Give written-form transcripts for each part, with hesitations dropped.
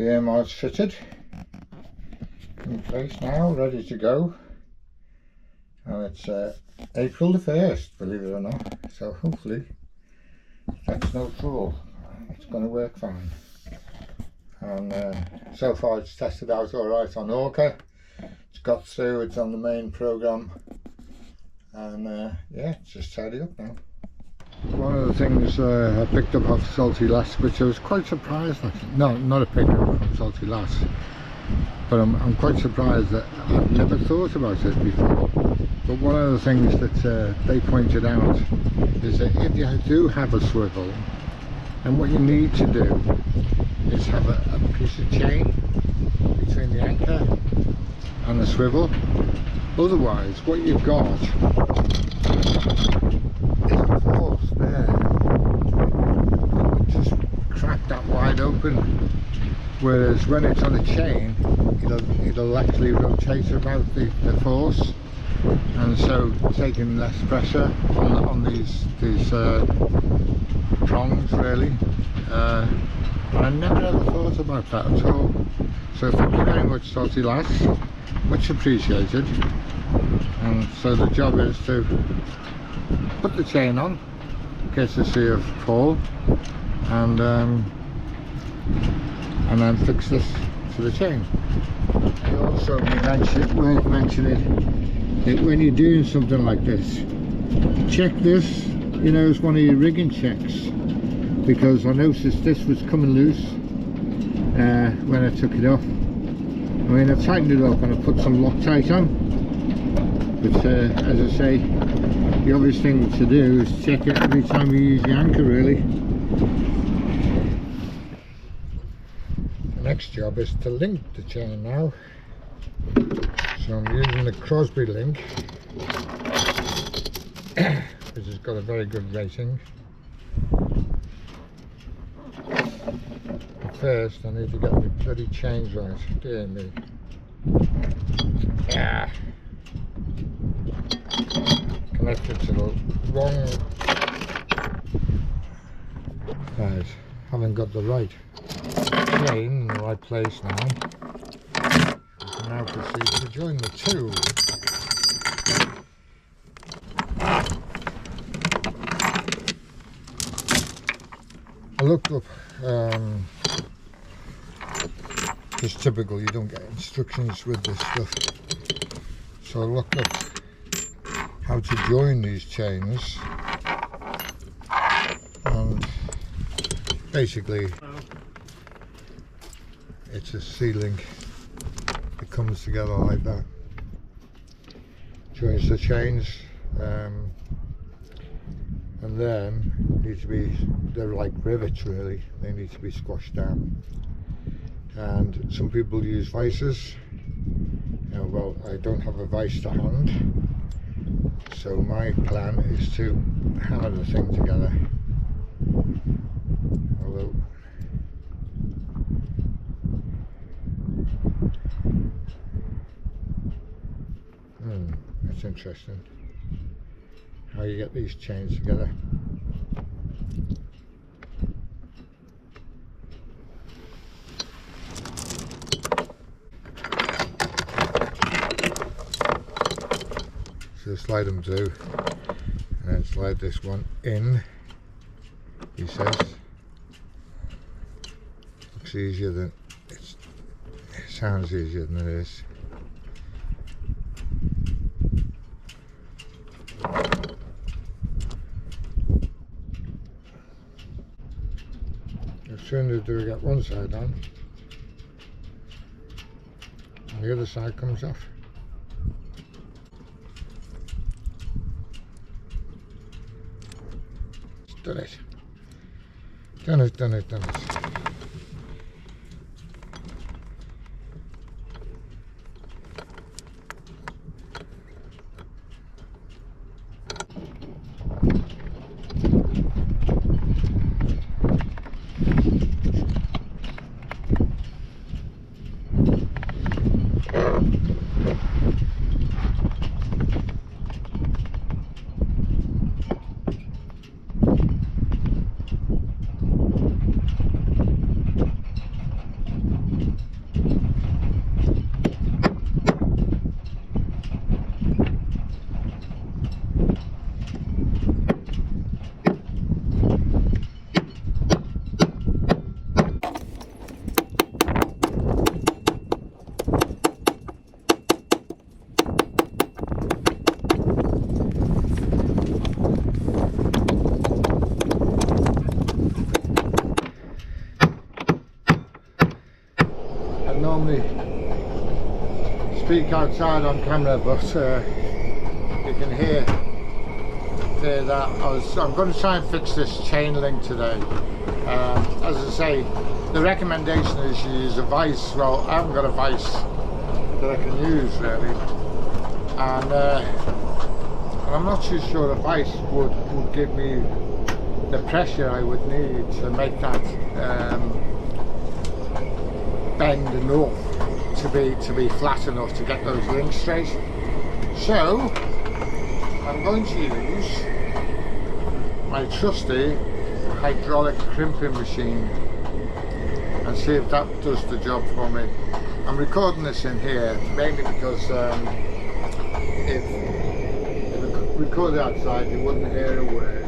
The air mods fitted in place now, ready to go, and it's April the 1st, believe it or not, so hopefully that's no trouble. It's going to work fine, and so far it's tested out alright on Orca. It's got through, it's on the main program, and yeah, it's just tidy up now. One of the things I picked up off Salty Lass, which I was quite surprised at. No, not a pickup from Salty Lass, but I'm quite surprised that I've never thought about it before. But one of the things that they pointed out is that if you do have a swivel, and what you need to do is have a piece of chain between the anchor and the swivel. Otherwise, what you've got is a force there that would just crack that wide open, whereas when it's on a chain it'll actually rotate about the force, and so taking less pressure on these prongs really. I never ever thought about that at all, so thank you very much, Salty Lass, much appreciated. And so the job is to put the chain on, courtesy of Paul, and then fix this to the chain. And also worth mentioning that when you're doing something like this, check this, you know, as one of your rigging checks, because I noticed this was coming loose when I took it off. I mean, I've tightened it up and I put some Loctite on, but as I say, the obvious thing to do is check it every time you use the anchor really. The next job is to link the chain now, so I'm using the Crosby link, which has got a very good rating. But first I need to get my bloody chains right, dear me. Yeah. Connected to the wrong, right, haven't got the right chain in the right place now. We can now proceed to join the two. I looked up, it's typical, you don't get instructions with this stuff, so I looked up how to join these chains, and basically it's a C-link that comes together like that, joins the chains, and then need to be, they're like rivets really, they need to be squashed down. And some people use vices. Well, I don't have a vice to hand, so my plan is to hammer the thing together. Although that's interesting, how you get these chains together. So slide them through and then slide this one in, he says. Looks easier than it sounds easier than it is. As soon as we get one side on, and the other side comes off. Done it. Done it, done it, done it. I normally speak outside on camera, but you can hear that I'm going to try and fix this chain link today. As I say, the recommendation is you use a vice. Well, I haven't got a vice that I can use really, and I'm not too sure a vice would give me the pressure I would need to make that bend enough to be flat enough to get those links straight. So I'm going to use my trusty hydraulic crimping machine and see if that does the job for me. I'm recording this in here mainly because if I recorded outside you wouldn't hear a word.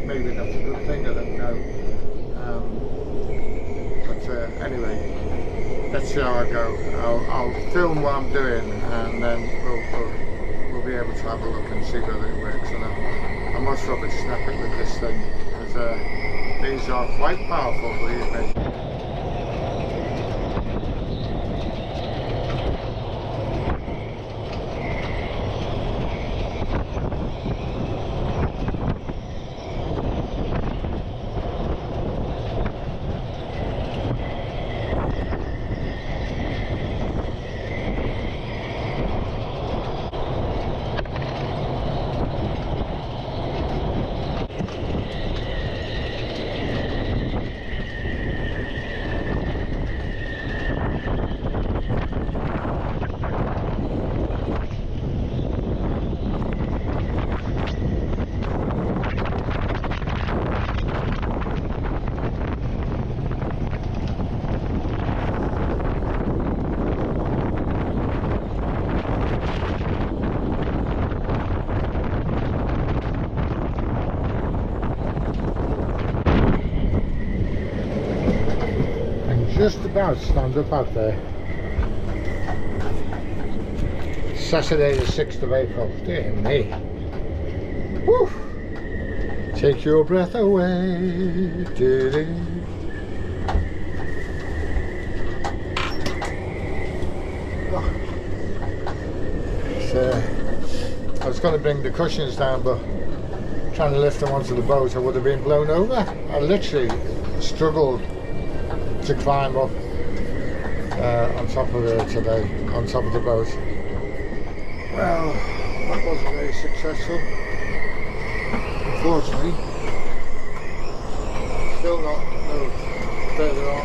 Maybe that's a good thing, I don't know. But anyway, let's see how I go. I'll film what I'm doing, and then we'll be able to have a look and see whether it works or not. I must probably snap it with this thing, because these are quite powerful, believe me. Just about stand up out there. Saturday the 6th of April. Dear me. Woo! Take your breath away. I was going to bring the cushions down, but trying to lift them onto the boat I would have been blown over. I literally struggled to climb up on top of it today, on top of the boat. Well, that wasn't very successful, unfortunately. Still not no further on.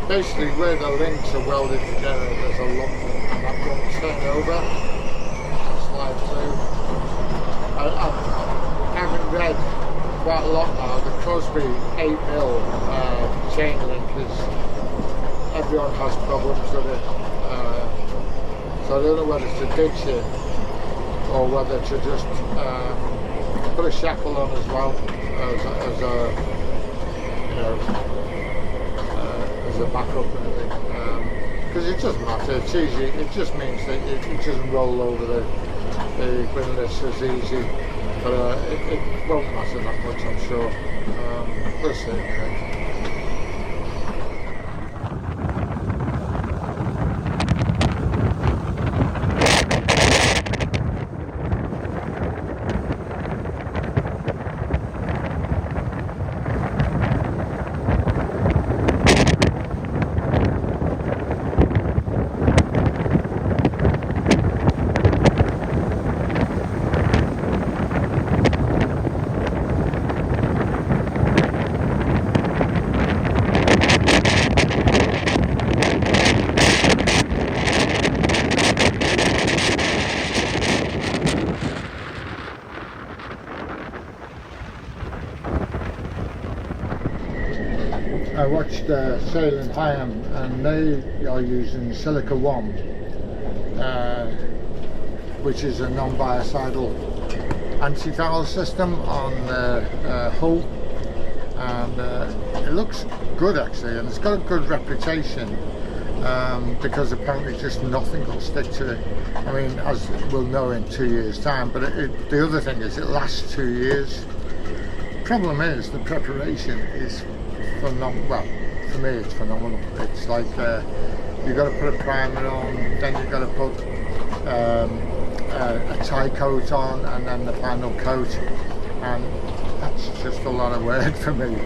Basically where the links are welded together there's a lump and that won't turn over, slide through. I haven't read quite a lot now. The Crosby 8mm chain link is, everyone has problems with it, so I don't know whether to ditch it or whether to just put a shackle on as well as a backup, really, because it doesn't matter. It's easy. It just means that it doesn't roll over the windlass as easy. But it won't matter that much, I'm sure. We'll see. I watched Sail and Hyam, and they are using Silic One, which is a non-biocidal antifoul system on the hull, and it looks good actually, and it's got a good reputation because apparently just nothing will stick to it. I mean, as we'll know in 2 years' time, but the other thing is it lasts 2 years. Problem is the preparation is for me it's phenomenal. It's like you've got to put a primer on, then you've got to put a tie coat on, and then the final coat, and that's just a lot of work for me.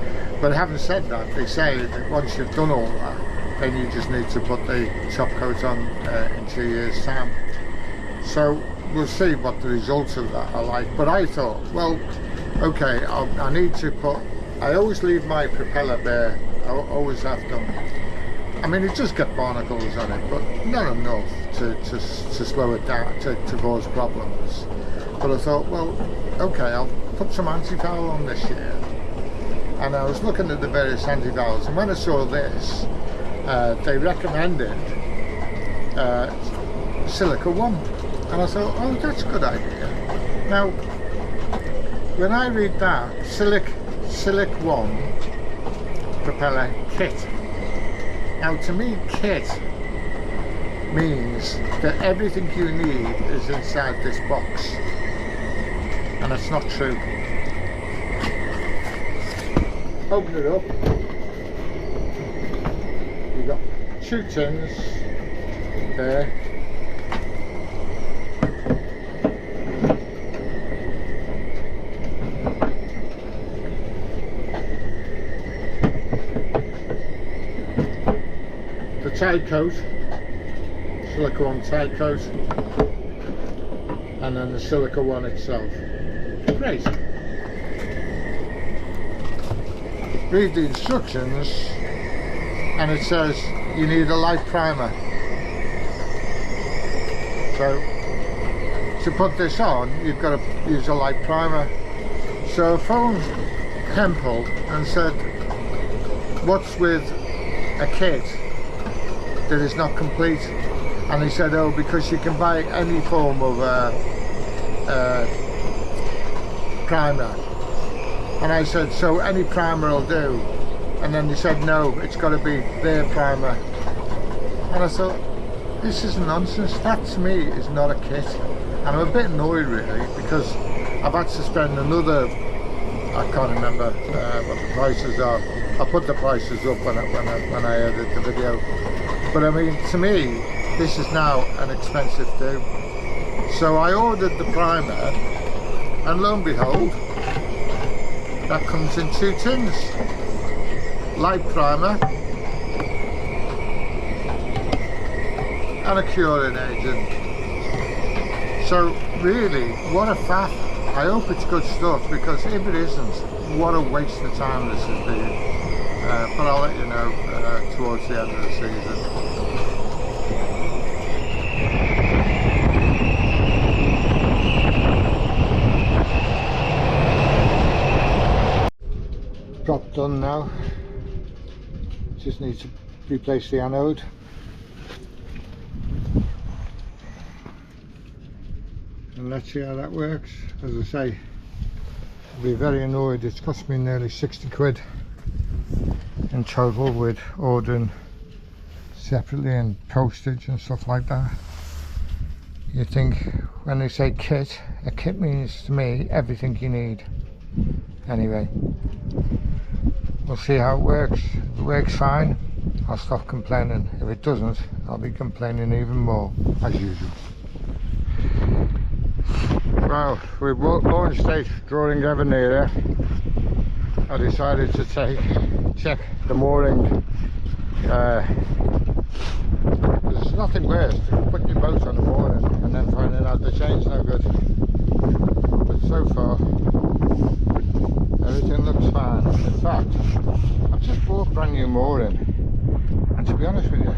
But having said that, they say that once you've done all that, then you just need to put the top coat on in 2 years' time. So we'll see what the results of that are like. But I thought, well, okay, I need to put, I always leave my propeller bare, I always have them. I mean, it does get barnacles on it, but not enough to slow it down, to cause problems. But I thought, well, okay, I'll put some antifoul on this year. And I was looking at the various antifouls, and when I saw this, they recommended Silic One. And I thought, oh, that's a good idea. Now, when I read that, Silic One propeller kit. Now, to me, kit means that everything you need is inside this box. And that's not true. Open it up. You've got 2 tins there. The tie coat, Silic One tie coat, and then the Silic One itself. Great. Read the instructions, and it says you need a light primer. So to put this on, you've got to use a light primer. So I phoned Hempel and said, what's with a kit that is not complete? And he said, oh, because you can buy any form of primer. And I said, so any primer will do? And then he said, no, it's got to be their primer. And I thought, this is nonsense. That to me is not a kit. And I'm a bit annoyed really, because I've had to spend another, I can't remember what the prices are. I'll put the prices up when I edit the video. But I mean, to me, this is now an expensive do. So I ordered the primer, and lo and behold, that comes in 2 tins. Light primer and a curing agent. So really, what a faff. I hope it's good stuff, because if it isn't, what a waste of time this has been. But I'll let you know towards the end of the season. Prop done now. Just need to replace the anode. And let's see how that works. As I say, I'll be very annoyed. It's cost me nearly 60 quid in total, with ordering separately and postage and stuff like that. You think when they say kit, a kit means to me everything you need. Anyway, we'll see how it works. If it works fine, I'll stop complaining. If it doesn't, I'll be complaining even more, as usual. Well, we've launched a drawing ever nearer. I decided to check the mooring. There's nothing worse than putting your boat on the mooring and then finding out the chain's no good. But so far, everything looks fine. In fact, I've just bought brand new mooring, and to be honest with you,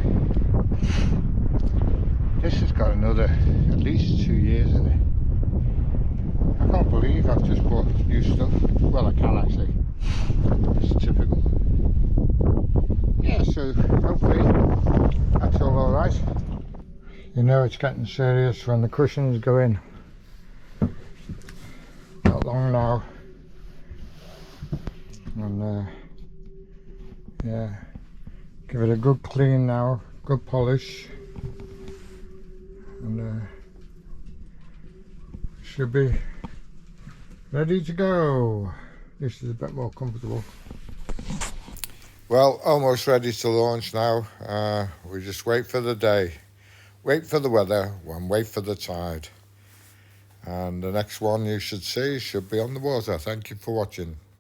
this has got another at least 2 years in it. I can't believe I've just bought new stuff. Well, I can actually. It's typical. Yeah, so hopefully that's all alright. You know it's getting serious when the cushions go in. Not long now. And yeah, give it a good clean now, good polish, and should be ready to go. This is a bit more comfortable. Well, almost ready to launch now. We just wait for the day, wait for the weather, and wait for the tide. And the next one you should see should be on the water. Thank you for watching.